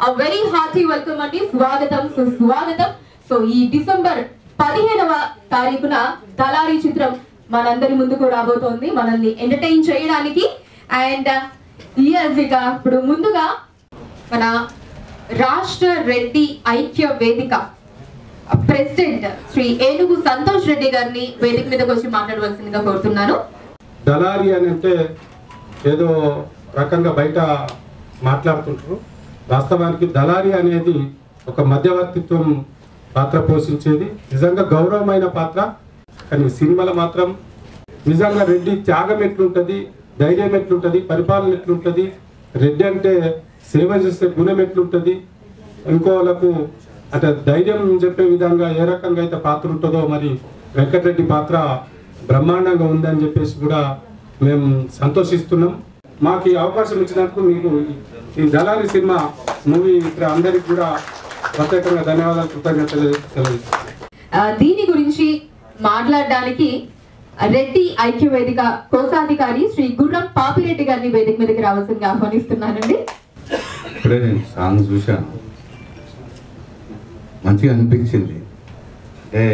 A very hearty welcome అండి. స్వాగతం సుస్వాగతం. సో ఈ డిసెంబర్ 15వ తారీఖున దళారి చిత్రం మనందరి ముందుకు రాబోతోంది మనల్ని ఎంటర్టైన్ చేయడానికి. అండ్ ఇక ఇప్పుడు ముందుగా మన రాష్ట్ర రెడ్డి ఐక్య వేదిక ప్రెసిడెంట్ శ్రీ ఏనుగు సంతోష్ రెడ్డి గారిని వేదిక మీదకి వచ్చి మాట్లాడవలసిందిగా కోరుతున్నాను. దళారి అని అంటే ఏదో రకంగా బయట మాట్లాడుతుంటారు. వాస్తవానికి దళారి అనేది ఒక మధ్యవర్తిత్వం పాత్ర పోషించేది, నిజంగా గౌరవమైన పాత్ర. కానీ సినిమాలో మాత్రం నిజంగా రెడ్డి త్యాగం ఎట్లుంటుంది, ధైర్యం ఎట్లుంటుంది, పరిపాలన ఎట్లుంటుంది, రెడ్డి అంటే సేవ చేసే గుణం ఎట్లుంటుంది, ఇంకోళ్ళకు అంటే ధైర్యం చెప్పే విధంగా ఏ రకంగా అయితే పాత్ర ఉంటుందో మరి వెంకటరెడ్డి పాత్ర బ్రహ్మాండంగా ఉందని చెప్పేసి కూడా మేము సంతోషిస్తున్నాం. మాకు ఈ అవకాశం ఇచ్చినందుకు మీకు ఈ దళారి సినిమా మూవీ ఇక్కడ అందరికి కూడా ప్రత్యేకంగా ధన్యవాదాలు, కృతజ్ఞతలు తెలియజేస్తున్నాం. దీని గురించి మాట్లాడడానికి రెడ్డి ఐక్య వేదిక కోశాధికారి శ్రీ గుర్రం పాపిరెడ్డి గారిని వేదిక మీదకి రావాల్సిందిగా ఆహ్వానిస్తున్నానండి. ఇప్పుడే నేను సాంగ్ చూశాను, మంచిగా అనిపించింది. అంటే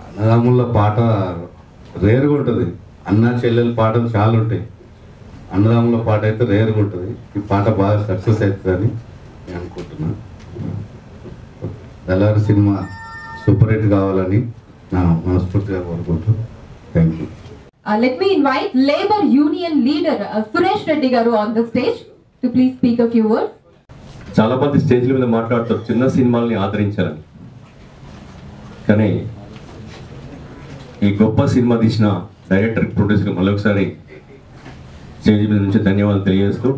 అన్నదమ్ముల పాట రేరుగా ఉంటుంది, అన్న చెల్లెల పాటలు చాలా ఉంటాయి, అన్నదమ్ముల పాట అయితే రేరుగా ఉంటుంది. ఈ పాట బాగా సక్సెస్ అవుతుందని నేను అనుకుంటున్నాను. దళారి సినిమా సూపర్ హిట్ కావాలని నా మనస్ఫూర్తిగా కోరుకుంటున్నాను. Thank you. Let me invite Labor Union leader Suresh Reddy garu on the stage to please speak a few words. చాలా మంది స్టేజ్ల మీద మాట్లాడుతారు చిన్న సినిమాల్ని ఆదరించాలని, కానీ ఈ గొప్ప సినిమా తీసిన డైరెక్టర్ ప్రొడ్యూసర్ మళ్ళీ ఒకసారి స్టేజ్ మీద నుంచి ధన్యవాదాలు తెలియజేస్తూ,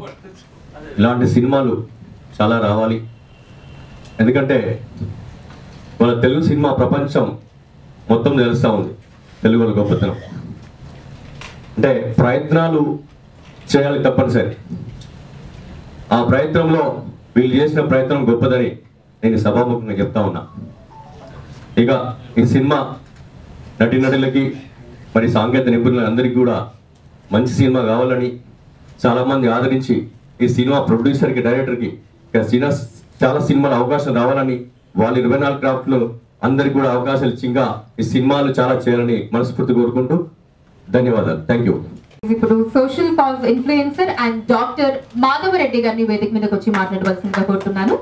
ఇలాంటి సినిమాలు చాలా రావాలి. ఎందుకంటే మన తెలుగు సినిమా ప్రపంచం మొత్తం తెలుస్తూ ఉంది తెలుగు వాళ్ళ గొప్పతనం. అంటే ప్రయత్నాలు చేయాలి తప్పనిసరి. ఆ ప్రయత్నంలో వీళ్ళు చేసిన ప్రయత్నం గొప్పదని నేను సభాముఖంగా చెప్తా ఉన్నా. ఇక ఈ సినిమా నటీనటులకి మరి సాంకేతిక నిపుణులందరికీ కూడా మంచి సినిమా కావాలని, చాలామంది ఆదరించి ఈ సినిమా ప్రొడ్యూసర్కి డైరెక్టర్కి చాలా సినిమాల అవకాశం రావాలని, వాళ్ళు 24 క్రాఫ్ట్లో అందరికి కూడా అవకాశాలు ఇచ్చి ఇంకా ఈ సినిమాలు చాలా చేయాలని మనస్ఫూర్తి కోరుకుంటూ ధన్యవాదాలు. Thank you. ఇప్పుడు social cause influencer and doctor Madhava Reddy గారిని వేదిక మీదకి వచ్చి మాట్లాడవలసిందిగా కోరుతున్నాను.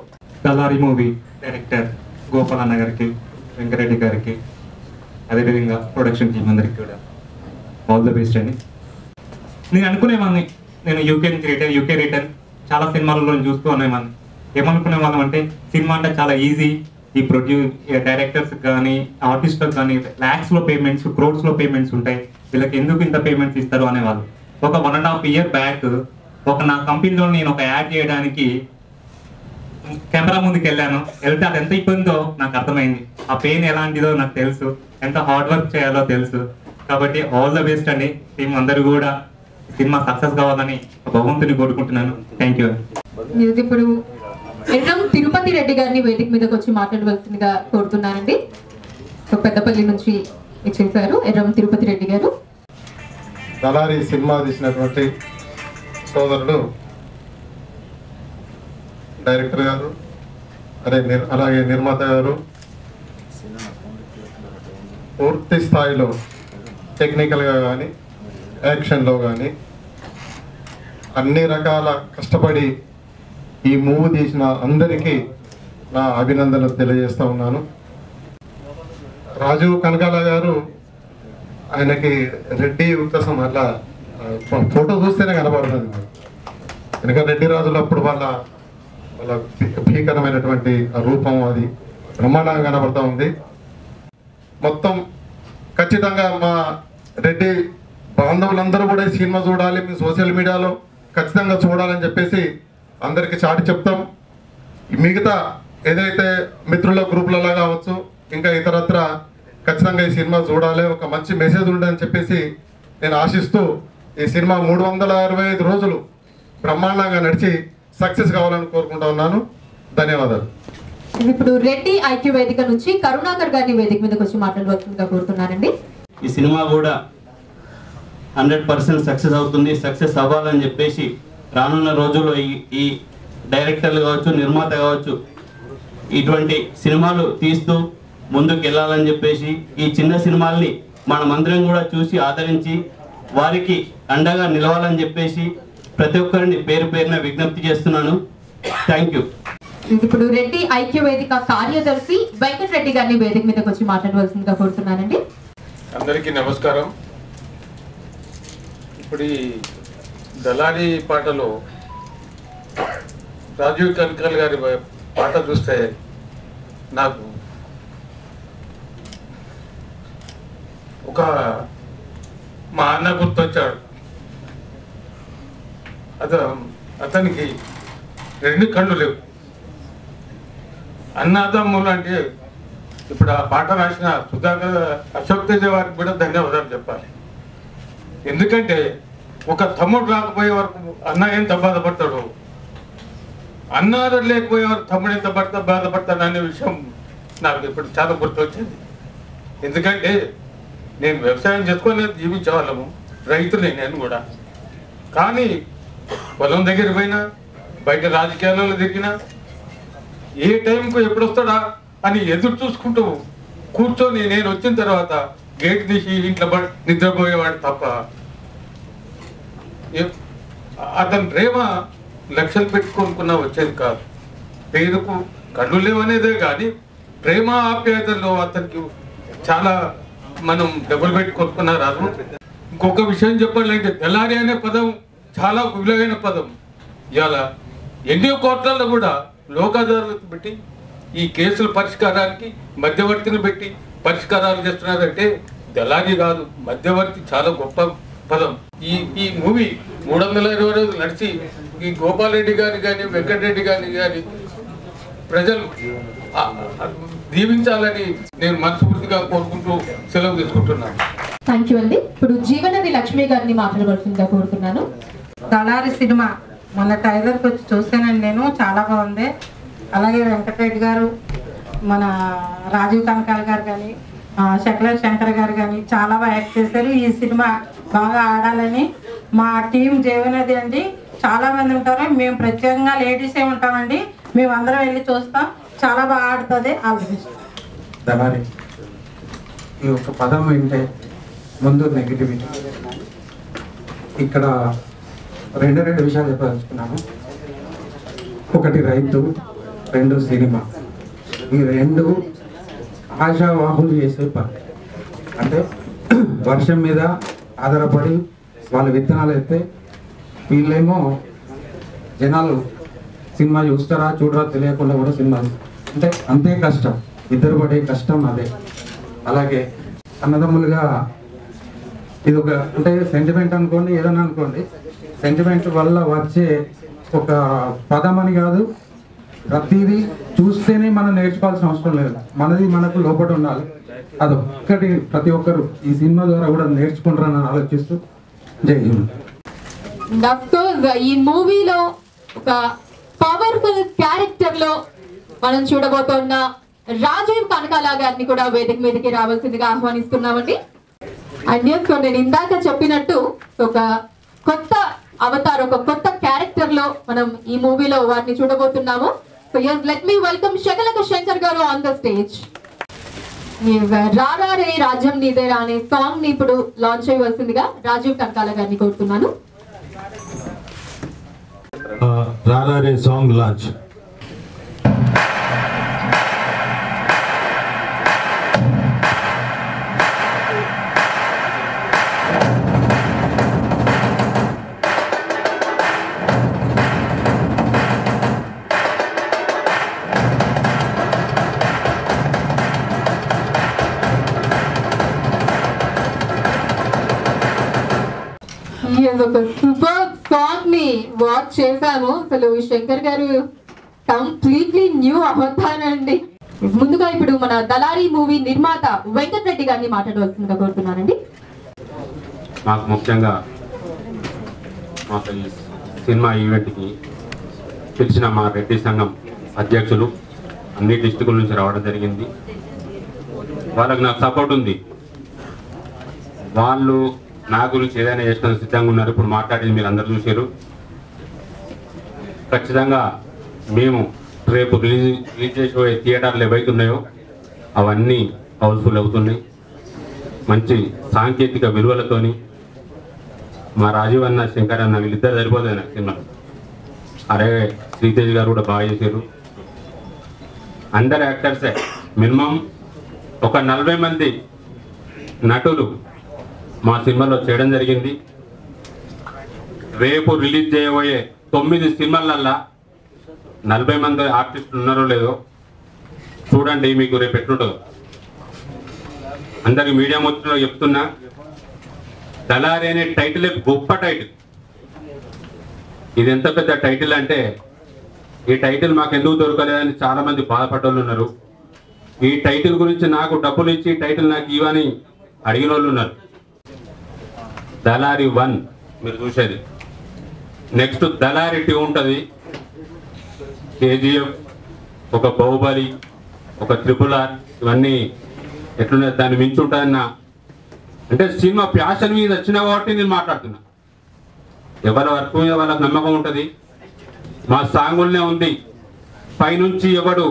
దళారి మూవీ డైరెక్టర్ గోపాల్ అన్న గారికి, వెంకరెడ్డి గారికి, అదేవిధంగా ప్రొడక్షన్ టీం అందరికి కూడా ఆల్ ద బెస్ట్ అండి. నేను అనుకునేవాడిని, నేను యూకే రిటర్న్ చాలా సినిమాలలో చూస్తూ అనేవాడిని. ఏమనుకునే వాళ్ళం అంటే సినిమా అంటే చాలా ఈజీ, ఈ డైరెక్టర్స్ కానీ ఆర్టిస్ట్లకు కానీ ల్యాక్స్లో పేమెంట్స్, క్రోడ్స్లో పేమెంట్స్ ఉంటాయి, వీళ్ళకి ఎందుకు ఇంత పేమెంట్స్ ఇస్తారు అనేవాళ్ళు. ఒక 1.5 year బ్యాక్ నా కంపెనీలో నేను ఒక యాడ్ చేయడానికి కెమెరా ముందుకు వెళ్తే అది ఎంత ఇబ్బందో నాకు అర్థమైంది. ఆ పెయిన్ ఎలాంటిదో నాకు తెలుసు, ఎంత హార్డ్ వర్క్ చేయాలో తెలుసు. కాబట్టి ఆల్ ద బెస్ట్ అండి. టీం అందరూ కూడా సినిమా సక్సెస్ కావాలని భగవంతుని కోరుకుంటున్నాను. Thank you. ఇప్పుడు ఎర్రం తిరుపతి రెడ్డి గారిని వేదిక మీదకి వచ్చి మాట్లాడవలసిందిగా కోరుతున్నానండి. పెద్దపల్లి నుంచి ఇచ్చేసారు ఎర్రం తిరుపతి రెడ్డి గారు. దళారి సినిమా తీసినటువంటి సోదరుడు డైరెక్టర్ గారు, అలాగే నిర్మాత గారు పూర్తి స్థాయిలో టెక్నికల్గా కానీ యాక్షన్లో కానీ అన్ని రకాల కష్టపడి ఈ మూవీ తీసిన అందరికీ నా అభినందనలు తెలియజేస్తూ ఉన్నాను. రాజు కనకాల గారు, ఆయనకి రెడ్డి ఉత్తసం అట్లా ఫోటో చూస్తేనే కనబడుతుంది. ఎందుకంటే రెడ్డి రాజులు అప్పుడు వాళ్ళ భీకరమైనటువంటి రూపం అది బ్రహ్మాండంగా కనబడుతూ ఉంది. మొత్తం ఖచ్చితంగా మా రెడ్డి బాంధవులందరూ కూడా ఈ సినిమా చూడాలి, మీ సోషల్ మీడియాలో ఖచ్చితంగా చూడాలని చెప్పేసి అందరికీ చాటి చెప్తాం. మిగతా ఏదైతే మిత్రుల గ్రూపులలో కావచ్చు, ఇంకా ఇతరత్ర ఖచ్చితంగా ఈ సినిమా చూడాలి, ఒక మంచి మెసేజ్ ఉండదని చెప్పేసి నేను ఆశిస్తూ ఈ సినిమా 365 రోజులు బ్రహ్మాండంగా నడిచి సక్సెస్ కావాలని కోరుకుంటా ఉన్నాను. ధన్యవాదాలు. ఇప్పుడు రెడ్డి ఐక్య వేదిక నుంచి కరుణాకర్ గారిని వేదిక మీదకి వచ్చి మాట్లాడవలసిందిగా కోరుతున్నానండి. ఈ సినిమా కూడా 100% సక్సెస్ అవుతుంది, సక్సెస్ అవ్వాలని చెప్పేసి రానున్న రోజుల్లో ఈ డైరెక్టర్లు కావచ్చు, నిర్మాత కావచ్చు, ఇటువంటి సినిమాలు తీస్తూ ముందుకు వెళ్ళాలని చెప్పేసి ఈ చిన్న సినిమాల్ని మనమందరం కూడా చూసి ఆదరించి వారికి అండగా నిలవాలని చెప్పేసి ప్రతి ఒక్కరిని పేరు పేరున విజ్ఞప్తి చేస్తున్నాను. Thank you. ఇప్పుడు రెడ్డి ఐక్య వేదిక కార్యదర్శి వెంకటరెడ్డి గారిని వేదిక మీదకి వచ్చి మాట్లాడవలసిందిగా కోరుతున్నానండి. అందరికీ నమస్కారం. ఇప్పుడు ఈ దళారి పాటలో రాజీవ్ కనకాల గారి పాట చూస్తే నాకు ఒక మా అన్న గుర్తొచ్చాడు. అతనికి 2 కళ్ళు లేవు. అన్నదమ్ములు అంటే ఇప్పుడు ఆ పాట రాసిన సుధాకర్ అశోక్ తేజ వారికి కూడా ధన్యవాదాలు చెప్పాలి. ఎందుకంటే ఒక తమ్ముడు రాకపోయే వరకు అన్న ఎంత బాధపడతాడు, అన్న లేకపోయే వరకు తమ్ముడు ఎంత బాధపడతాడు అనే విషయం నాకు ఇప్పుడు చాలా గుర్తొచ్చింది. ఎందుకంటే నేను వ్యవసాయం చేసుకొని జీవించే వాళ్ళము, రైతులే నేను కూడా. కానీ పొలం దగ్గర పోయినా, బయట రాజకీయాలలో తిరిగినా, ఏ టైంకు ఎప్పుడు వస్తాడా అని ఎదురు చూసుకుంటూ కూర్చొని నేను వచ్చిన తర్వాత గేట్ తీసి ఇంట్లో నిద్రపోయేవాడు తప్ప అతని ప్రేమ లక్షలు పెట్టుకొనుకున్నా వచ్చేది కాదు. పేరుకు కళ్ళు లేవనేదే కానీ ప్రేమ ఆప్యాయతల్లో అతనికి చాలా మనం డబ్బులు పెట్టుకొనుకున్నా రాదు. ఇంకొక విషయం చెప్పాలంటే దళారి అనే పదం చాలా విలువైన పదం. ఇవాళ ఎన్నో కోట్లలో కూడా లోకాదారులకు పెట్టి ఈ కేసుల పరిష్కారానికి మధ్యవర్తిని పెట్టి పరిష్కారాలు చేస్తున్నారంటే దళారి కాదు, మధ్యవర్తి చాలా గొప్ప పదం. ఈ మూవీ 320 రోజులు నడిచి ఈ గోపాల్ రెడ్డి గారిని కానీ వెంకటరెడ్డి గారిని కానీ ప్రజలు దీవించాలని నేను మనస్ఫూర్తిగా కోరుకుంటూ సెలవు తీసుకుంటున్నాను. థ్యాంక్ యూ అండి. ఇప్పుడు జీవనది లక్ష్మి గారిని మాట్లాడవలసిందిగా కోరుతున్నాను. దళారి సినిమా మొన్న టైలర్కి వచ్చి చూసానండి నేను, చాలా బాగుంది. అలాగే వెంకటరెడ్డి గారు, మన రాజీవ్ కనకాల గారు కానీ, శకల శంకర్ గారు కానీ చాలా బాగా యాక్ట్ చేశారు. ఈ సినిమా బాగా ఆడాలని మా టీం జీవనది అండి చాలా మంది ఉంటారు. మేము ప్రత్యేకంగా లేడీసే ఉంటామండి, మేము అందరం వెళ్ళి చూస్తాం. చాలా బాగా ఆడుతుంది. దళారి ఈ ఒక పదం వింటే ముందు నెగిటివిటీ. ఇక్కడ రెండు విషయాలు చెప్పదలుచుకున్నాను. ఒకటి రైతు, 2 సినిమా. ఈ 2 ఆశావాహులు చేసే పని. అంటే వర్షం మీద ఆధారపడి వాళ్ళ విత్తనాలు అయితే వీళ్ళేమో జనాలు సినిమా చూస్తారా చూడరా తెలియకుండా కూడా సినిమా అంటే అంతే కష్టం, ఇద్దరు పడే కష్టం అదే. అలాగే అన్నదమ్ములుగా ఇది ఒక అంటే సెంటిమెంట్ అనుకోండి, ఏదైనా అనుకోండి, సెంటిమెంట్ వల్ల వచ్చే ఒక పదం అని కాదు. ప్రతిదీ చూస్తేనే మనం నేర్చుకోవాల్సిన అవసరం లేదు, మనది మనకు లోపల ఉండాలి. అదొక్కటి ప్రతి ఒక్కరు ఈ సినిమా ద్వారా కూడా నేర్చుకుంటారని ఆలోచిస్తూ జై హింద్. ఈ మూవీలో ఒక పవర్ఫుల్ క్యారెక్టర్ లో మనం చూడబోతున్న రాజీవ్ కనకాల గారిని కూడా వేదిక మీదకి రావాల్సిందిగా ఆహ్వానిస్తున్నామండి. అండ్ నేను ఇందాక చెప్పినట్టు ఒక కొత్త అవతార్, ఒక కొత్త క్యారెక్టర్ లో మనం ఈ మూవీలో వారిని చూడబోతున్నాము. So yes, let me welcome Shakalaka Shankar గారు ఆన్ ద స్టేజ్. రారా రే రాజ్యం నీదేరా అనే సాంగ్ ని ఇప్పుడు లాంచ్ చేయవలసిందిగా రాజీవ్ కనకాల గారిని కోరుతున్నాను. రారా రే సాంగ్ లాంచ్. ఒక సూపర్ సాంగ్ ని వాచ్ చేశాము. అసలు శంకర్ గారు కంప్లీట్లీ న్యూ అవతారండి. ముందుగా ఇప్పుడు మన దళారి మూవీ నిర్మాత వెంకటరెడ్డి గారిని మాట్లాడవలసిందిగా కోరుతున్నానండి. మాకు ముఖ్యంగా మాకు ఈ సినిమా ఈవెంట్కి పిలిచిన మా రెడ్డి సంఘం అధ్యక్షులు అన్ని డిస్ట్రిక్టుల నుంచి రావడం జరిగింది. వాళ్ళకి నాకు సపోర్ట్ ఉంది. వాళ్ళు నా గురించి ఏదైనా చేసిన సిద్ధంగా ఉన్నారు. ఇప్పుడు మాట్లాడేది మీరు అందరూ చూశారు. ఖచ్చితంగా మేము రేపు రిలీజ్ చేసే థియేటర్లు ఏవైతే ఉన్నాయో అవన్నీ హౌస్ఫుల్ అవుతున్నాయి. మంచి సాంకేతిక విలువలతోని మా రాజీవ్ అన్న, శంకర్ అన్న వీళ్ళిద్దరు సరిపోతుంది నాకు సినిమాలో. అలాగే శ్రీతేజ్ గారు కూడా బాగా చేశారు. అందరు యాక్టర్సే మినిమం ఒక 40 మంది నటులు మా సినిమాలో చేయడం జరిగింది. రేపు రిలీజ్ చేయబోయే 9 సినిమాలల్లా 40 మంది ఆర్టిస్టులు ఉన్నారో లేదో చూడండి, మీకు రేపు ఎట్లుంటుందో. అందరికి మీడియా మొత్తంలో చెప్తున్నా, దళారి అనే టైటిల్ గొప్ప టైటిల్. ఇది ఎంత పెద్ద టైటిల్ అంటే, ఈ టైటిల్ మాకు ఎందుకు దొరకలేదని చాలా మంది బాధపడ్డోళ్ళు ఉన్నారు. ఈ టైటిల్ గురించి నాకు డబ్బులు ఇచ్చి టైటిల్ నాకు ఇవ్వని అడిగిన వాళ్ళు ఉన్నారు. దళారి 1 మీరు చూసేది. నెక్స్ట్ దళారి 2 ఉంటుంది, KGF, ఒక బాహుబలి, ఒక RRR, ఇవన్నీ ఎట్లున్నాయి దాన్ని మించి ఉంటుందన్న. అంటే సినిమా ప్యాషన్ మీద వచ్చిన కాబట్టి నేను మాట్లాడుతున్నా. ఎవరి వర్క్ మీద వాళ్ళకి నమ్మకం ఉంటుంది. మా సాంగుల్నే ఉంది, పైనుంచి ఎవడు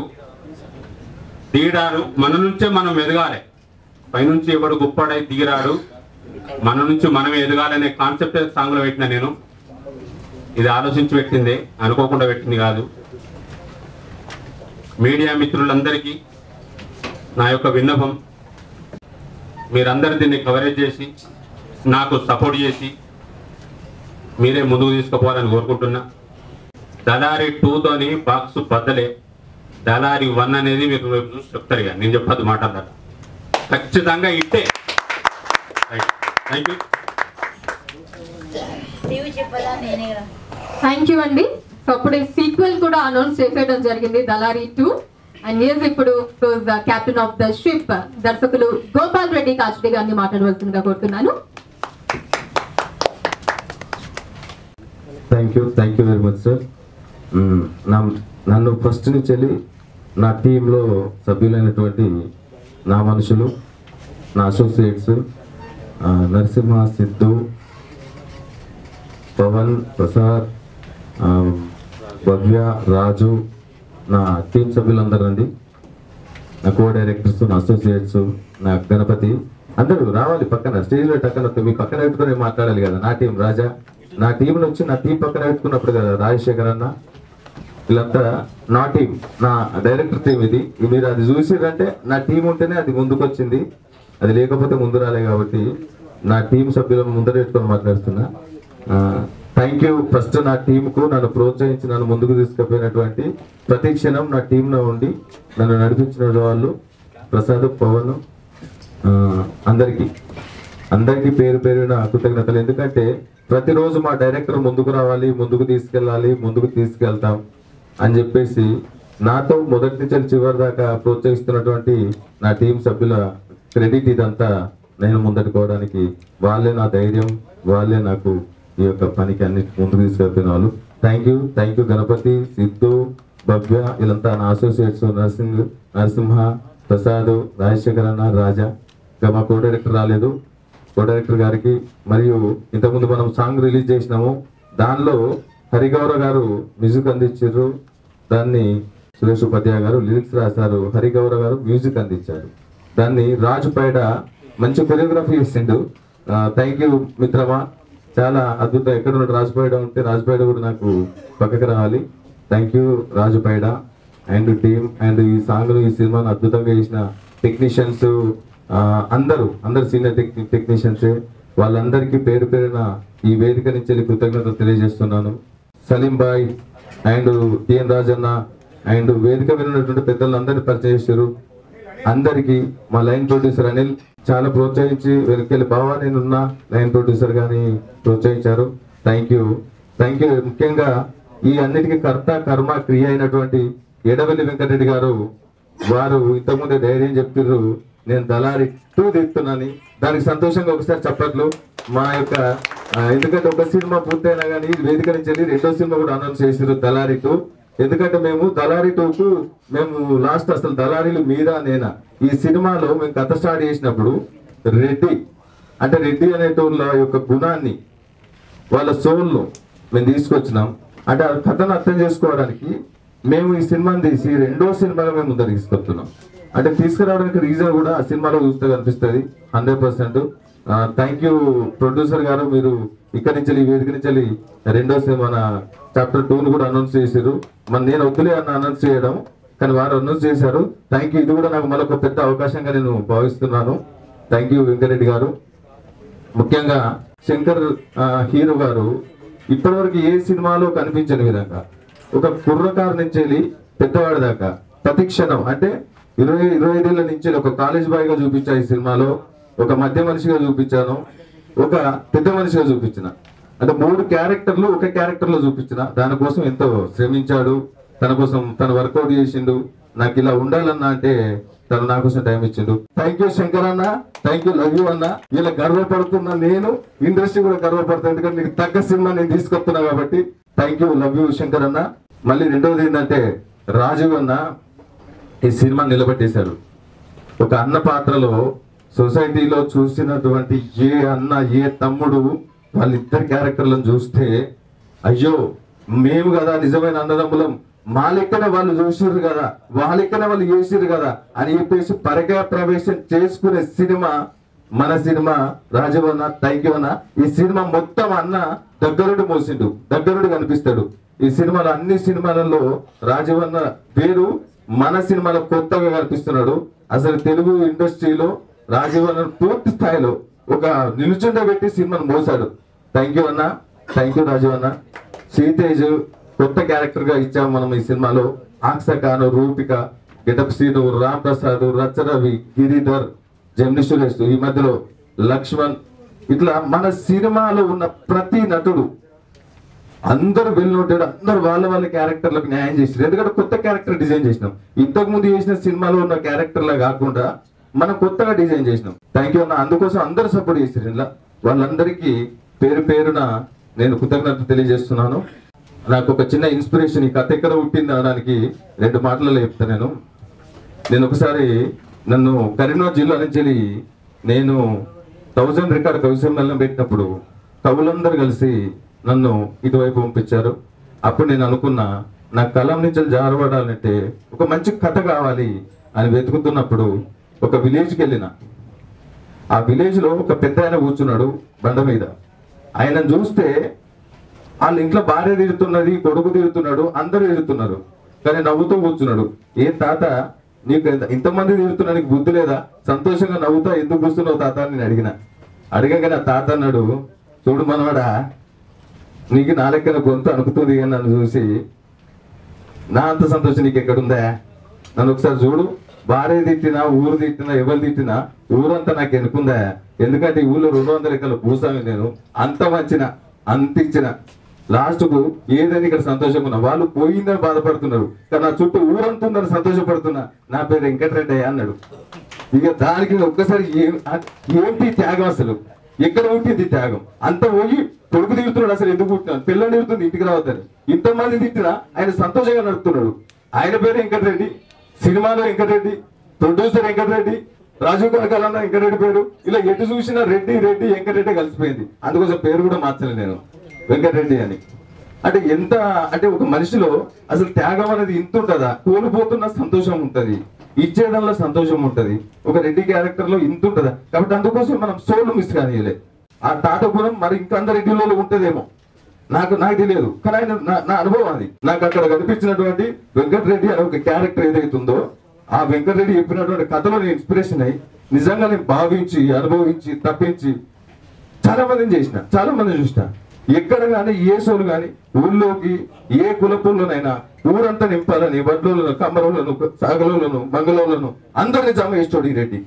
దిగిరాడు, మన నుంచే మనం ఎదగాలి. పైనుంచి ఎవడు గొప్పడై దిగిరాడు, మన నుంచి మనం ఎదగాలనే కాన్సెప్ట్ సాంగ్లో పెట్టిన నేను. ఇది ఆలోచించి పెట్టిందే, అనుకోకుండా పెట్టింది కాదు. మీడియా మిత్రులందరికీ నా యొక్క విన్నపం, మీరందరూ దీన్ని కవరేజ్ చేసి నాకు సపోర్ట్ చేసి మీరే ముందుకు తీసుకుపోవాలని కోరుకుంటున్నా. దళారి 2తోని బాక్స్ బద్దలే. దళారి 1 అనేది మీరు రేపు చూసి చెప్తారు. ఇక నేను చెప్పద్దు మాట్లాడాలి, ఖచ్చితంగా ఇట్టే. Thank you. థ్యాంక్ యూ అండి. సో అప్పుడే సీక్వెల్ కూడా అనౌన్స్ చేసేయడం జరిగింది, దళారి 2. అండ్ ఎస్, ఇప్పుడు కెప్టెన్ ఆఫ్ ద షిప్ దర్శకులు గోపాల్ రెడ్డి కాచిడి గారిని మాట్లాడవలసిందిగా కోరుతున్నాను. Thank you very much sir. నన్ను ఫస్ట్ నుంచి వెళ్ళి నా టీంలో సభ్యులైనటువంటి నా మనుషులు, నా అసోసియేట్స్ నరసింహ, సిద్ధు, పవన్, ప్రసాద్, భవ్య, రాజు, నా టీం సభ్యులందరూ అండి, నా కో డైరెక్టర్స్, నా అసోసియేట్స్, నా గణపతి, అందరూ రావాలి పక్కన స్టేజ్లో. టక్కన మీ పక్కన పెట్టుకుని మాట్లాడాలి కదా. నా టీం రాజా, నా టీం నుంచి నా టీం పక్కన పెట్టుకున్నప్పుడు కదా రాజశేఖర్ అన్న, వీళ్ళంతా నా టీం, నా డైరెక్టర్ టీం. ఇది మీరు అది చూసిరంటే నా టీం ఉంటేనే అది ముందుకు వచ్చింది, అది లేకపోతే ముందు రాలే. కాబట్టి నా టీం సభ్యులను ముందర పెట్టుకొని మాట్లాడుతున్నా. థ్యాంక్ యూ ఫస్ట్ నా టీంకు, నన్ను ప్రోత్సహించి నన్ను ముందుకు తీసుకుపోయినటువంటి ప్రతి క్షణం నా టీంలో ఉండి నన్ను నడిపించిన వాళ్ళు ప్రసాద్, పవన్, అందరికీ పేరు పేరున కృతజ్ఞతలు. ఎందుకంటే ప్రతిరోజు మా డైరెక్టర్ ముందుకు రావాలి, ముందుకు తీసుకెళ్ళాలి, ముందుకు తీసుకెళ్తాం అని చెప్పేసి నాతో మొదటి నుంచి చివరి దాకా ప్రోత్సహిస్తున్నటువంటి నా టీం సభ్యుల క్రెడిట్ ఇదంతా. నేను ముందట్టుకోవడానికి వాళ్ళే నా ధైర్యం, వాళ్ళే నాకు ఈ యొక్క పనికి అన్నిటి ముందుకు తీసుకెళ్తున్న వాళ్ళు. థ్యాంక్ యూ గణపతి, సిద్ధు, భవ్య, వీళ్ళంతా నా అసోసియేట్స్, నరసింహ, ప్రసాద్, రాజశేఖర్ అన్న, రాజా. ఇంకా మా కో డైరెక్టర్ రాలేదు, కో డైరెక్టర్ గారికి. మరియు ఇంతకుముందు మనం సాంగ్ రిలీజ్ చేసినాము, దానిలో హరిగౌరవ్ గారు మ్యూజిక్ అందించారు, దాన్ని సురేష్ ఉపాధ్యాయ గారు లిరిక్స్ రాశారు, హరిగౌరవ్ గారు మ్యూజిక్ అందించారు. దాన్ని రాజుపైడ మంచి కొరియోగ్రఫీ చేసిండు. థ్యాంక్ యూ మిత్రమా, చాలా అద్భుతం. ఎక్కడ ఉన్న రాజుపైడ ఉంటే రాజుపైడ కూడా నాకు పక్కకు రావాలి. Thank you Raju Paida and team. And ఈ సాంగ్ను, ఈ సినిమాను అద్భుతంగా చేసిన టెక్నీషియన్స్ అందరూ సీనియర్ టెక్నీషియన్సే. వాళ్ళందరికీ పేరు పేరున ఈ వేదిక నుంచి వెళ్ళి కృతజ్ఞతలు తెలియజేస్తున్నాను. సలీం బాయ్ అండ్ టిఎన్ రాజన్న అండ్ వేదిక మీద ఉన్నటువంటి పెద్దలందరినీ పరిచయం చేశారు. అందరికీ మా లైన్ ప్రొడ్యూసర్ అనిల్ చాలా ప్రోత్సహించి వెనకెళ్ళి బావా నేనున్నా లైన్ ప్రొడ్యూసర్ కానీ ప్రోత్సహించారు. Thank you. ముఖ్యంగా ఈ అన్నిటికీ కర్త కర్మ క్రియ అయినటువంటి ఎడవెల్లి వెంకటరెడ్డి గారు, వారు ఇంతకుముందే ధైర్యం చెప్తున్నారు నేను దళారి 2 తీస్తున్నాను. దానికి సంతోషంగా ఒకసారి చెప్పట్లు మా యొక్క, ఎందుకంటే ఒక సినిమా పూర్తయినా కానీ వేదిక నుంచి వెళ్ళి 2వ సినిమా కూడా అనౌన్స్ చేసారు దళారి 2. ఎందుకంటే మేము దళారి 2కు మేము లాస్ట్ అసలు దళారీలు మీరా నేనా ఈ సినిమాలో మేము కథ స్టార్ట్ చేసినప్పుడు రెడ్డి అనేటోళ్ళ యొక్క గుణాన్ని, వాళ్ళ సోల్ను మేము తీసుకొచ్చినాం. అంటే ఆ కథను అర్థం చేసుకోవడానికి మేము ఈ సినిమాని తీసి రెండో సినిమాగా మేము ముందర తీసుకొస్తున్నాం. అంటే తీసుకురావడానికి రీజన్ కూడా ఆ సినిమాలో చూస్తే కనిపిస్తుంది 100%. థ్యాంక్ యూ ప్రొడ్యూసర్ గారు, మీరు ఇక్కడి నుంచి ఈ వేదిక నుంచి రెండో సినిమా చాప్టర్ 2ను కూడా అనౌన్స్ చేశారు. నేను వద్దులే అన్న అనౌన్స్ చేయడం, కానీ వారు అనౌన్స్ చేశారు. Thank you. ఇది కూడా నాకు మరొక పెద్ద అవకాశంగా నేను భావిస్తున్నాను. థ్యాంక్ యూ వెంకరెడ్డి గారు. ముఖ్యంగా శంకర్ హీరో గారు ఇప్పటివరకు ఏ సినిమాలో కనిపించని విధంగా ఒక కుర్రకారు నుంచి వెళ్ళి పెద్దవాడి దాకా ప్రతి క్షణం అంటే 20-25 ఏళ్ళ నుంచి ఒక కాలేజ్ బాయ్గా చూపించా ఈ సినిమాలో, ఒక మధ్య మనిషిగా చూపించాను, ఒక పెద్ద మనిషిగా చూపించిన. అంటే 3 క్యారెక్టర్లు ఒక క్యారెక్టర్లో చూపించిన. దానికోసం ఎంతో శ్రమించాడు, తన కోసం తను వర్కౌట్ చేసిండు. నాకు ఇలా ఉండాలన్నా అంటే తను నా కోసం టైం ఇచ్చిండు. థ్యాంక్ యూ శంకర్ అన్న, థ్యాంక్ యూ, లవ్ యూ అన్న. ఇలా గర్వపడుతున్నా నేను, ఇండస్ట్రీ కూడా గర్వపడుతుంది, ఎందుకంటే నీకు తగ్గ సినిమా నేను తీసుకొస్తున్నా కాబట్టి. Thank you, love you Shankar అన్న. మళ్ళీ రెండవది ఏంటంటే రాజు అన్న ఈ సినిమా నిలబెట్టేశాడు. ఒక అన్న పాత్రలో సొసైటీలో చూసినటువంటి ఏ అన్న ఏ తమ్ముడు వాళ్ళిద్దరి క్యారెక్టర్లను చూస్తే అయ్యో మేము కదా నిజమైన అన్నదమ్ములం, మా లెక్కన వాళ్ళు చూసిర్రు కదా, వాళ్ళ లెక్కన వాళ్ళు చేసిర్రు కదా అని చెప్పేసి పరగా ప్రవేశం చేసుకునే సినిమా మన సినిమా రాజవన్న. థ్యాంక్ యూ అన్న. ఈ సినిమా మొత్తం అన్న దగ్గరుడు మోసిండు, దగ్గరుడు కనిపిస్తాడు. ఈ సినిమాలో అన్ని సినిమాలలో రాజవన్న పేరు మన సినిమాలో కొత్తగా కనిపిస్తున్నాడు. అసలు తెలుగు ఇండస్ట్రీలో రాజవన్న పూర్తి స్థాయిలో ఒక నిలుచుండబెట్టి సినిమాను మోసాడు. థ్యాంక్ యూ అన్న, థ్యాంక్ యూ రాజవన్న. శ్రీతేజ్ కొత్త క్యారెక్టర్ గా ఇచ్చాము మనం ఈ సినిమాలో. ఆక్సకాను, రూపిక, గెటప్ శ్రీను, రామ్ ప్రసాద్, రచ్చరవి, గిరిధర్, జమిని సురేష్, ఈ మధ్యలో లక్ష్మణ్, ఇట్లా మన సినిమాలో ఉన్న ప్రతి నటుడు అందరూ వెళ్ళుంటాడు. అందరు వాళ్ళ క్యారెక్టర్లకు న్యాయం చేశారు. ఎందుకంటే కొత్త క్యారెక్టర్ డిజైన్ చేసినాం. ఇంతకు ముందు చేసిన సినిమాలో ఉన్న క్యారెక్టర్లా కాకుండా మనం కొత్తగా డిజైన్ చేసినాం. థ్యాంక్ యూ అన్న. అందుకోసం అందరూ సపోర్ట్ చేశారు. ఇలా వాళ్ళందరికీ పేరు పేరున నేను కృతజ్ఞత తెలియజేస్తున్నాను. నాకు ఒక చిన్న ఇన్స్పిరేషన్, ఈ కథ ఎక్కడ పుట్టింది అనడానికి 2 మాటలలో చెప్తాను. నేను ఒకసారి నన్ను కరీంనగర్ జిల్లా నుంచి నేను 1000 రికార్డు కవి సమ్మేళనం పెట్టినప్పుడు కవులందరూ కలిసి నన్ను ఇటువైపు పంపించారు. అప్పుడు నేను అనుకున్నా నా కలం నుంచి జారబడాలంటే ఒక మంచి కథ కావాలి అని వెతుకుతున్నప్పుడు ఒక విలేజ్కి వెళ్ళిన. ఆ విలేజ్లో ఒక పెద్ద ఆయన కూర్చున్నాడు బండ మీద. ఆయనను చూస్తే వాళ్ళ ఇంట్లో భార్య తిరుగుతున్నది, కొడుకు తిరుగుతున్నాడు, అందరూ తిరుగుతున్నారు, కానీ నవ్వుతూ కూర్చున్నాడు. ఏ తాత నీకు ఇంతమంది తిరుగుతున్నా, నీకు బుద్ధి లేదా? సంతోషంగా నవ్వుతా ఎందుకు కూర్చున్నావు తాత అని నేను అడగగానే తాత అన్నాడు, చూడు మనవాడా, నీకు నా లెక్కన గొంతు అనుకుతుంది అని నన్ను చూసి, నా అంత సంతోషం నీకు ఎక్కడుందా? నన్ను ఒకసారి చూడు, భార్య తిట్టినా, ఊరు తిట్టినా, ఎవరు తిట్టినా ఊరంతా నాకు ఎనుకుందా? ఎందుకంటే ఈ ఊళ్ళో 200 ఎకరాల భూస్వామి నేను, అంత మంచిన అంత ఇచ్చిన, లాస్ట్కు ఏదని ఇక్కడ సంతోషంగా ఉన్నా. వాళ్ళు పోయిందని బాధపడుతున్నారు, కానీ నా చుట్టూ ఊరంతుందని సంతోషపడుతున్నా. నా పేరు వెంకటరెడ్డి అన్నాడు. ఇక దానికి ఒక్కసారి ఏంటి త్యాగం, అసలు ఎక్కడ పుట్టింది త్యాగం? అంత పోయి కొడుకు తిరుగుతున్నాడు, అసలు ఎందుకు పుట్టినాడు? పిల్లని తిరుగుతుంది ఇంటికి రావద్దని. ఇంతమంది తిట్టినా ఆయన సంతోషంగా నడుపుతున్నాడు. ఆయన పేరు వెంకటరెడ్డి, సినిమాలో వెంకటరెడ్డి, ప్రొడ్యూసర్ వెంకటరెడ్డి, రాజీవ్ కనకాలన్న వెంకటరెడ్డి పేరు. ఇలా ఎటు చూసినా రెడ్డి రెడ్డి వెంకటరెడ్డి కలిసిపోయింది. అందుకోసం పేరు కూడా మార్చలేదు నేను, వెంకటరెడ్డి అని. అంటే ఎంత అంటే ఒక మనిషిలో అసలు త్యాగం అనేది ఇంత ఉంటుందా? కోల్పోతున్న సంతోషం ఉంటుంది, ఇచ్చేయడంలో సంతోషం ఉంటుంది. ఒక రెడ్డి క్యారెక్టర్ లో ఇంత ఉంటుందా? కాబట్టి అందుకోసం మనం సోల్ మిస్ కానియలే. ఆ తాత గుణం మరి ఇంకా అందరి రెడ్డిలో ఉంటుందేమో, నాకు తెలియదు, కానీ ఆయన నా అనుభవం అది. నాకు అక్కడ కనిపించినటువంటి వెంకటరెడ్డి అనే ఒక క్యారెక్టర్ ఏదైతుందో, ఆ వెంకటరెడ్డి చెప్పినటువంటి కథలో నేను ఇన్స్పిరేషన్ అయ్యి నిజంగా నేను భావించి అనుభవించి తప్పించి చాలా మందిని చేసిన, చాలా మందిని చూసిన. ఎక్కడ కానీ ఏ సోలు కానీ ఊళ్ళోకి ఏ కులపుల్లోనైనా ఊరంతా నింపాలని వడ్లోలను, కమ్మరోళ్ళను, సాగలోలను, మంగళోళ్ళను అందరినీ జమ చేస్తాడు ఈ రెడ్డి.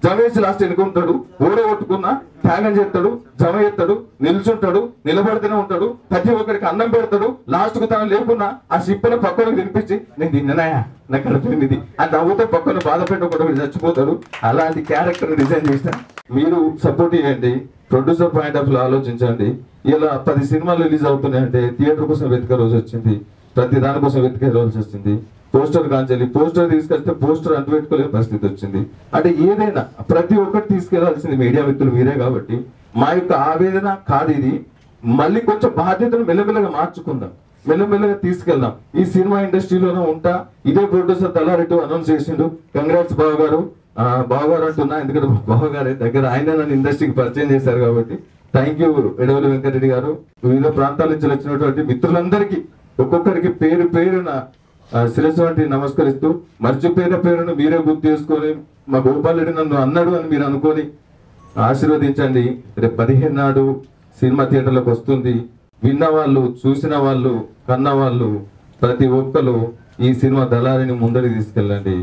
జమ చేసి లాస్ట్ ఎన్నుకుంటాడు, ఓడగొట్టుకున్నా త్యాగం చేస్తాడు, జమ చేస్తాడు, నిల్చుంటాడు, నిలబడితేనే ఉంటాడు, ప్రతి ఒక్కరికి అన్నం పెడతాడు. లాస్ట్ కు తను లేకున్నా ఆ సిప్పను పక్కన తినిపించి నేను తిన్ననాయా నాకు కడుపునిది ఆ నవ్వుతో పక్కన బాధ పెట్టకుండా చచ్చిపోతాడు. అలాంటి క్యారెక్టర్ డిజైన్ చేసిన. మీరు సపోర్ట్ చేయండి, ప్రొడ్యూసర్ పాయింట్ ఆఫ్ లో ఆలోచించండి. ఇలా 10 సినిమాలు రిలీజ్ అవుతున్నాయంటే థియేటర్ కోసం వెతికే రోజు వచ్చింది, ప్రతి దానికోసం వెతికే రోజు వచ్చింది. పోస్టర్ కాంచాలి, పోస్టర్ తీసుకొస్తే పోస్టర్ అంటు పెట్టుకోలే పరిస్థితి వచ్చింది. అంటే ఏదైనా ప్రతి ఒక్కటి తీసుకెళ్లాల్సింది మీడియా మిత్రులు మీరే కాబట్టి మా యొక్క ఆవేదన కాదు ఇది. మళ్ళీ కొంచెం బాధ్యతను మెల్లమెల్లగా మార్చుకుందాం. మెల్లమెల్లగా తీసుకెళ్దాం. ఈ సినిమా ఇండస్ట్రీలోనే ఉంటా. ఇదే ప్రొడ్యూసర్ తలారెడ్డి అనౌన్స్ చేసిండు. కంగ్రాట్స్ బావగారు. బావగారు అంటున్నా, ఎందుకంటే బావగారి దగ్గర ఆయన నన్ను ఇండస్ట్రీకి పరిచయం చేశారు కాబట్టి. థ్యాంక్ యూ ఎడవల్లి వెంకటరెడ్డి గారు. వివిధ ప్రాంతాల నుంచి వచ్చినటువంటి మిత్రులందరికీ ఒక్కొక్కరికి పేరు పేరున శిరస్సు వంటి నమస్కరిస్తూ, మర్చిపోయిన పేరును మీరే గుర్తు చేసుకొని మా గోపాల్ రెడ్డి నన్ను అన్నాడు అని మీరు అనుకొని ఆశీర్వదించండి. రేపు 15 నాడు సినిమా థియేటర్లకు వస్తుంది. విన్న వాళ్ళు, చూసిన వాళ్ళు, కన్న వాళ్ళు ప్రతి ఒక్కరు ఈ సినిమా దళారిని ముందరికి తీసుకెళ్ళండి.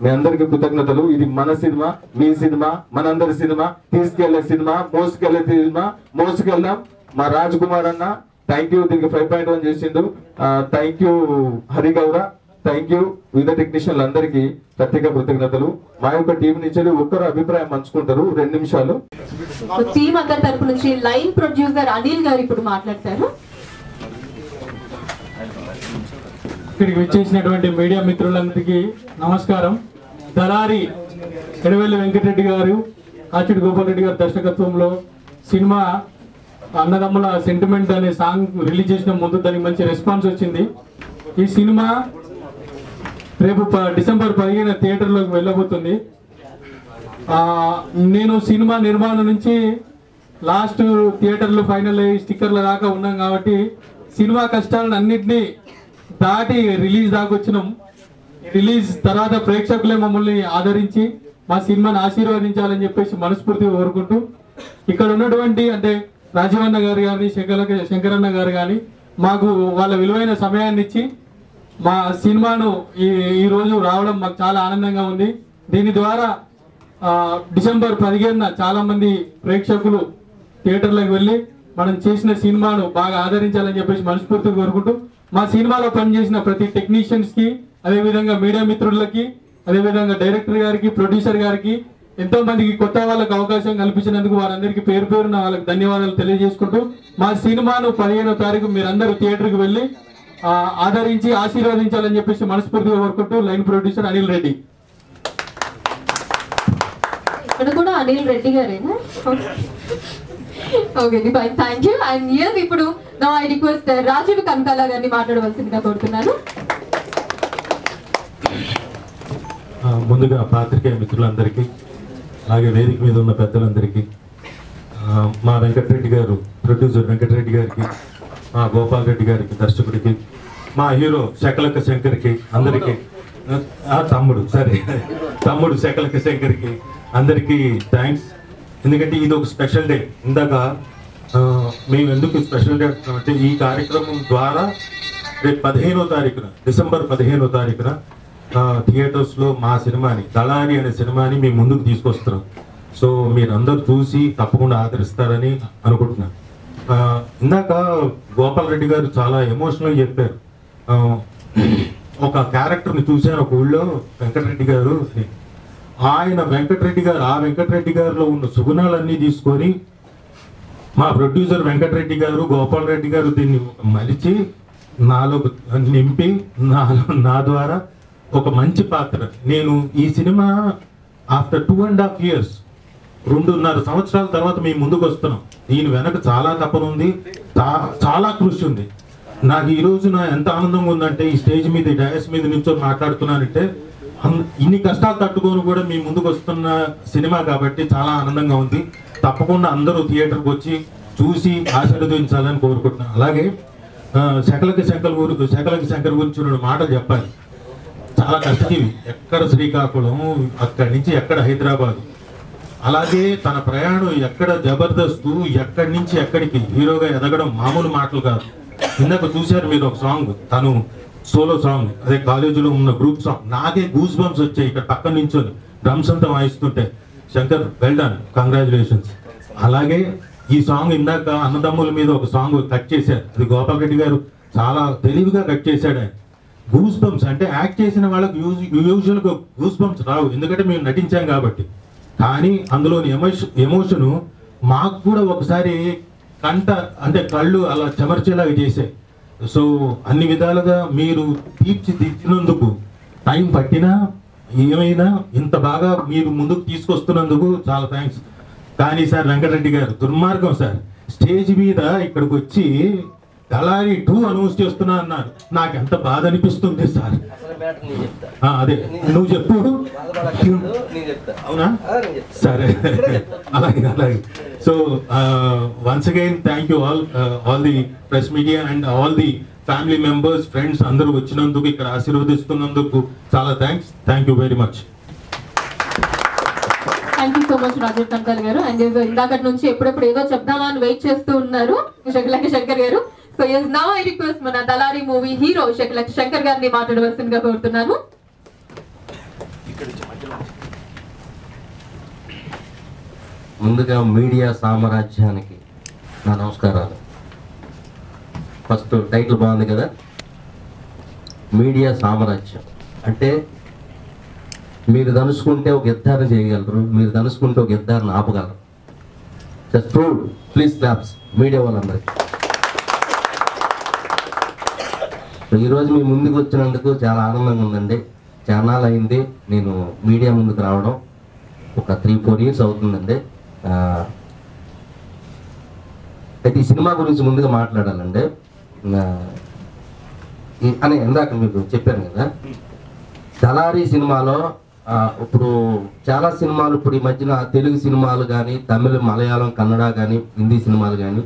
మీ అందరికీ కృతజ్ఞతలు. ఇది మన సినిమా, మీ సినిమా, మనందరి సినిమా, తీసుకెళ్లే సినిమా, మోసుకెళ్లే సినిమా, మోసుకెళ్దాం. మా రాజ్ కుమార్ అన్న థ్యాంక్ యూ, దీనికి 5.1 చేసిండు. థ్యాంక్ యూ హరిగౌర, థ్యాంక్ యూ వివిధ టెక్నీషియన్లు అందరికీ ప్రత్యేక కృతజ్ఞతలు. మా యొక్క టీం నుంచి ఒక్కరు అభిప్రాయం పంచుకుంటారు 2 నిమిషాలు. టీం అందరి తరపు నుంచి లైన్ ప్రొడ్యూసర్ అనిల్ గారు ఇప్పుడు మాట్లాడతారు. ఇక్కడికి వచ్చేసినటువంటి మీడియా మిత్రులందరికీ నమస్కారం. దళారి ఎడవల్లి వెంకటరెడ్డి గారు, కాచిడి గోపాల్ రెడ్డి గారి దర్శకత్వంలో సినిమా అన్నదమ్ముల సెంటిమెంట్ అనే సాంగ్ రిలీజ్ చేసిన ముందు దానికి మంచి రెస్పాన్స్ వచ్చింది. ఈ సినిమా రేపు డిసెంబర్ 15 థియేటర్లోకి వెళ్ళబోతుంది. నేను సినిమా నిర్మాణం నుంచి లాస్ట్ థియేటర్లు ఫైనల్ అయ్యి స్టిక్కర్ల దాకా ఉన్నాం కాబట్టి సినిమా కష్టాలను అన్నింటినీ దాటి రిలీజ్ దాకా వచ్చినాం. రిలీజ్ తర్వాత ప్రేక్షకులే మమ్మల్ని ఆదరించి మా సినిమాని ఆశీర్వదించాలని చెప్పేసి మనస్ఫూర్తిగా కోరుకుంటూ, ఇక్కడ ఉన్నటువంటి అంటే రాజీవన్న గారు కానీ, శంకరన్న గారు కానీ మాకు వాళ్ళ విలువైన సమయాన్ని ఇచ్చి మా సినిమాను ఈ రోజు రావడం మాకు చాలా ఆనందంగా ఉంది. దీని ద్వారా డిసెంబర్ 15న చాలా మంది ప్రేక్షకులు థియేటర్లకు వెళ్ళి మనం చేసిన సినిమాను బాగా ఆదరించాలని చెప్పేసి మనస్ఫూర్తిగా కోరుకుంటూ, మా సినిమాలో పనిచేసిన ప్రతి టెక్నీషియన్స్కి, అదేవిధంగా మీడియా మిత్రులకి, అదేవిధంగా డైరెక్టర్ గారికి, ప్రొడ్యూసర్ గారికి, ఎంతో మందికి కొత్త వాళ్ళకి అవకాశం కల్పించినందుకు వారందరికీ పేరు పేరున వాళ్ళకి ధన్యవాదాలు తెలియజేసుకుంటూ, మా సినిమాను 15వ తారీఖు మీరందరూ థియేటర్కి వెళ్ళి ఆదరించి ఆశీర్వదించాలని చెప్పేసి మనస్ఫూర్తిగా కోరుకుంటూ, లైన్ ప్రొడ్యూసర్ అనిల్ రెడ్డి. ఇక్కడ కూడా అనిల్ రెడ్డి గారేనా? Okay, thank you. And yes, ఇప్పుడు నా ఐ రిక్వెస్ట్ రాజీవ్ కనకాల గారిని మాట్లాడవలసిందిగా కోరుతున్నాను. ముందుగా పాత్రికేయ మిత్రులందరికీ, అలాగే వేదిక మీద ఉన్న పెద్దలందరికీ, మా వెంకటరెడ్డి గారు ప్రొడ్యూసర్ వెంకటరెడ్డి గారికి, మా గోపాల్ రెడ్డి గారికి దర్శకుడికి, మా హీరో శకలక శంకర్కి అందరికీ, తమ్ముడు శకలక శంకర్కి అందరికీ థ్యాంక్స్. ఎందుకంటే ఇది ఒక స్పెషల్ డే. ఇందాక మేము ఎందుకు స్పెషల్ డే అంటే ఈ కార్యక్రమం ద్వారా రేపు 15వ తారీఖున డిసెంబర్ 15వ తారీఖున థియేటర్స్లో మా సినిమాని దళారి అనే సినిమాని మేము ముందుకు తీసుకొస్తున్నాం. సో మీరందరూ చూసి తప్పకుండా ఆదరిస్తారని అనుకుంటున్నాను. ఇందాక గోపాల్ రెడ్డి గారు చాలా ఎమోషనల్గా చెప్పారు. ఒక క్యారెక్టర్ని చూశాను ఒక ఊళ్ళో, వెంకటరెడ్డి గారు. ఆయన వెంకటరెడ్డి గారు, ఆ వెంకటరెడ్డి గారిలో ఉన్న సుగుణాలన్నీ తీసుకొని మా ప్రొడ్యూసర్ వెంకటరెడ్డి గారు, గోపాల్ రెడ్డి గారు దీన్ని మలిచి నాలో నింపి నా ద్వారా ఒక మంచి పాత్ర. నేను ఈ సినిమా ఆఫ్టర్ 2.5 years 2.5 సంవత్సరాల తర్వాత మేము ముందుకు వస్తున్నాం. దీని వెనక చాలా తపన ఉంది, చాలా కృషి ఉంది. నాకు ఈ రోజు ఎంత ఆనందంగా ఉందంటే ఈ స్టేజ్ మీద డయాస్ మీద నుంచో మాట్లాడుతున్నానంటే ఇన్ని కష్టాలు తట్టుకొని కూడా మేము ముందుకు వస్తున్న సినిమా కాబట్టి చాలా ఆనందంగా ఉంది. తప్పకుండా అందరూ థియేటర్కి వచ్చి చూసి ఆశీర్వదించాలని కోరుకుంటున్నాను. అలాగే శకలక శంకర్ గురించి 2 మాటలు చెప్పాలి. చాలా కష్టజీవి, ఎక్కడ శ్రీకాకుళం, అక్కడి నుంచి ఎక్కడ హైదరాబాద్, అలాగే తన ప్రయాణం ఎక్కడ జబర్దస్త్, ఎక్కడి నుంచి ఎక్కడికి హీరోగా ఎదగడం మామూలు మాటలు కాదు. ఇందాక చూశారు మీరు ఒక సాంగ్, తను సోలో సాంగ్, అదే కాలేజీలో ఉన్న గ్రూప్ సాంగ్. నాకే గూస్ బంప్స్ వచ్చాయి ఇక్కడ పక్కన నించొని డ్రమ్స్ అంతా వాయిస్తుంటే. Shankar well done, congratulations. అలాగే ఈ సాంగ్ ఇందాక అన్నదమ్ముల మీద ఒక సాంగ్ కట్ చేశారు, అది గోపాల్ రెడ్డి గారు చాలా తెలివిగా కట్ చేశాడు. ఆయన గూస్ బంప్స్ అంటే యాక్ట్ చేసిన వాళ్ళకి యూజువల్గా గూస్ బంప్స్ రావు, ఎందుకంటే మేము నటించాం కాబట్టి. కానీ అందులోని ఎమోషను మాకు కూడా ఒకసారి కళ్ళు అలా చెమర్చేలాగా చేశాయి. సో అన్ని విధాలుగా మీరు తీర్చిదిద్దినందుకు టైం పట్టినా ఏమైనా ఇంత బాగా మీరు ముందుకు తీసుకొస్తున్నందుకు చాలా థ్యాంక్స్. కానీ సార్ వెంకటరెడ్డి గారు దుర్మార్గం సార్, స్టేజ్ మీద ఇక్కడికి వచ్చి దళారి 2 అనౌన్స్ చేస్తున్నా అన్నారు. నాకు ఎంత బాధ అనిపిస్తుంది సార్. అదే నువ్వు చెప్పు. అవునా? సరే, అలాగే అలాగే. So once again thank you all the press media and all the family members, friends అందరూ వచ్చినందుకు, ఇక్కడ ఆశీర్వదిస్తున్నందుకు చాలా thanks. Thank you very much. Thank you so much Rajeev Kanakala గారు. అండ్ ఇందాకటి నుంచి ఎప్పుడెప్పుడు ఏదో చెప్దామా అని వెయిట్ చేస్తూ ఉన్నారు శకలక శంకర్ గారు. So as now I request మన దళారి మూవీ హీరో శకలక శంకర్ గారిని మాట్లాడవలసిందిగా కోరుతున్నాను. ముందుగా మీడియా సామ్రాజ్యానికి నా నమస్కారాలు. ఫస్ట్ టైటిల్ బాగుంది కదా, మీడియా సామ్రాజ్యం. అంటే మీరు తలుచుకుంటే ఒక యుద్ధాన్ని చేయగలరు, మీరు తలుచుకుంటే ఒక యుద్ధాన్ని ఆపగలరు. Just prove. Please claps media వాళ్ళందరికీ. ఈరోజు మీ ముందుకు వచ్చినందుకు చాలా ఆనందంగా ఉందండి. ఛానల్ అయింది నేను మీడియా ముందుకు రావడం, ఒక 3-4 years అవుతుందండి. అయితే ఈ సినిమా గురించి ముందుగా మాట్లాడాలండి. అని ఇందాక మీకు చెప్పాను కదా, దళారి సినిమాలో ఇప్పుడు చాలా సినిమాలు, ఇప్పుడు ఈ మధ్యన తెలుగు సినిమాలు కానీ, తమిళ, మలయాళం, కన్నడ కానీ, హిందీ సినిమాలు కానీ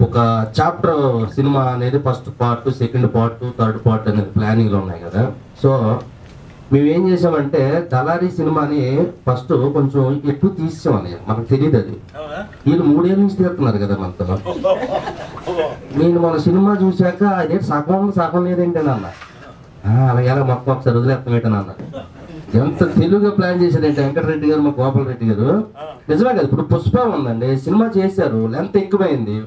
ఒక చాప్టర్ సినిమా అనేది first part, second part, third part అనేది ప్లానింగ్లో ఉన్నాయి కదా. సో మేము ఏం చేసామంటే దళారి సినిమాని ఫస్ట్ కొంచెం ఎక్కువ తీసామని మనకు తెలియదు. అది వీళ్ళు 3 ఏళ్ళ నుంచి తీస్తున్నారు కదా మనతో. నేను మన సినిమా చూశాక అదే సగం లేదేంటి అని అన్న. అలాగే మొత్తం ఒకసారి వదిలేస్తామేటని అన్న. ఎంత తెలుగుగా ప్లాన్ చేశారంటే వెంకటరెడ్డి గారు, మా గోపాల్ రెడ్డి గారు. నిజమే కదా, ఇప్పుడు పుష్ప ఉందండి, సినిమా చేశారు, లెంత్ ఎక్కువైంది,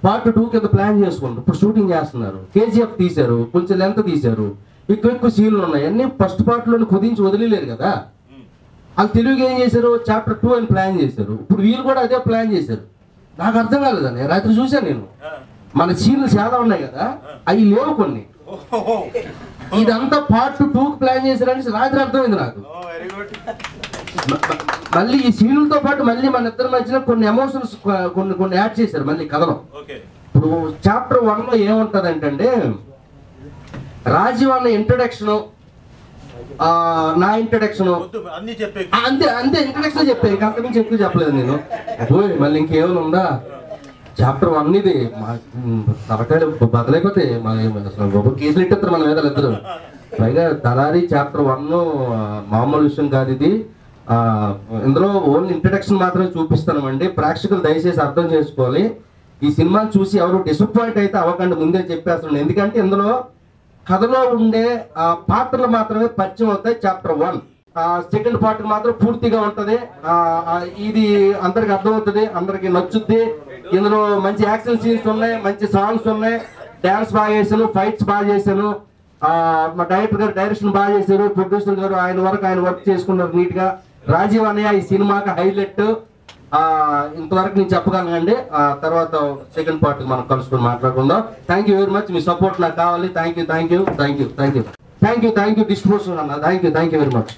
పార్ట్ 2 కింద ప్లాన్ చేసుకుంటారు, ఇప్పుడు షూటింగ్ చేస్తున్నారు. KGF తీశారు, కొంచెం లెంత్ తీశారు, ఎక్కువ సీన్లు ఉన్నాయి, అన్ని ఫస్ట్ పార్ట్లోనే కుదించి వదిలేరు కదా. వాళ్ళు తెలుగు ఏం చేశారు, చాప్టర్ 2 అని ప్లాన్ చేశారు. ఇప్పుడు వీళ్ళు కూడా అదే ప్లాన్ చేశారు. నాకు అర్థం కాలేదండి, రాత్రి చూశాను నేను. మన సీన్లు చాలా ఉన్నాయి కదా, అవి లేవు కొన్ని. ఇదంతా పార్ట్ 2కి ప్లాన్ చేశారని రాత్రి అర్థమైంది నాకు. మళ్ళీ ఈ సీన్లతో పాటు మళ్ళీ మన ఇద్దరి మధ్యన కొన్ని ఎమోషన్స్ కొన్ని యాడ్ చేశారు మళ్ళీ కథలో. ఇప్పుడు చాప్టర్ 1లో ఏముంటదంటే రాజీవ్ అన్న ఇంట్రడక్షన్, నా ఇంట్రడక్షన్ అంతే ఇంట్రడక్షన్ చెప్పాను. ఇంకా అంతకుమించి ఎక్కువ చెప్పలేదు నేను. మళ్ళీ ఇంకేమైనా ఉందా? చాప్టర్ 1 ఇది తలకాయలు బదలైపోతే అసలు కేసులు ఇట్టేస్తారు మన మీద ఇద్దరు. పైగా దళారి చాప్టర్ 1 మామూలు విషయం కాదు ఇది. ఇందులో ఓన్లీ ఇంట్రడక్షన్ మాత్రమే చూపిస్తామండి. ప్రేక్షకులు దయచేసి అర్థం చేసుకోవాలి. ఈ సినిమాని చూసి ఎవరు డిసప్పాయింట్ అయితే అవ్వకండి, ముందే చెప్పేస్తున్నాను. ఎందుకంటే ఇందులో కథలో ఉండే పాత్రలు మాత్రమే పరిచయం అవుతాయి చాప్టర్ 1. సెకండ్ పార్ట్ మాత్రం పూర్తిగా ఉంటది. ఇది అందరికి అర్థమవుతుంది, అందరికి నచ్చుద్ది. ఇందులో మంచి యాక్షన్ సీన్స్ ఉన్నాయి, మంచి సాంగ్స్ ఉన్నాయి, డాన్స్ బాగా చేశాను, ఫైట్స్ బాగా చేశాను. మా డైరెక్టర్ గారు డైరెక్షన్ బాగా చేశారు, ప్రొడ్యూసర్ గారు ఆయన వర్క్ చేసుకున్నారు నీట్ గా. రాజీవ్ అన్నయ్య ఈ సినిమాకి హైలైట్. ఇంతవరకు నేను చెప్పగలనండి. తర్వాత సెకండ్ పార్ట్ మనం కలుసుకొని మాట్లాడుకుందాం. Thank you very much. Me support నాకు కావాలి. థ్యాంక్ యూ డిస్ట్రిబ్యూషన్ అన్న. Thank you very much.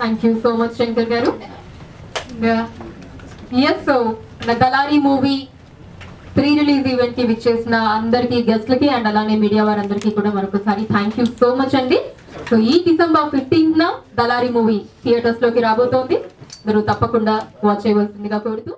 Thank you so much Shankar గారు. ఎస్, సో దళారి మూవీ ప్రీ-రిలీజ్ ఈవెంట్ కి విచ్చేసిన అందరికి గెస్ట్లకి అండ్ అలానే మీడియా వారందరికీ కూడా మరొకసారి థ్యాంక్ యూ సో మచ్ అండి. సో ఈ December 15న దళారి మూవీ థియేటర్స్ లోకి రాబోతోంది. మీరు తప్పకుండా వాచ్ చేయవలసిందిగా కోరుతూ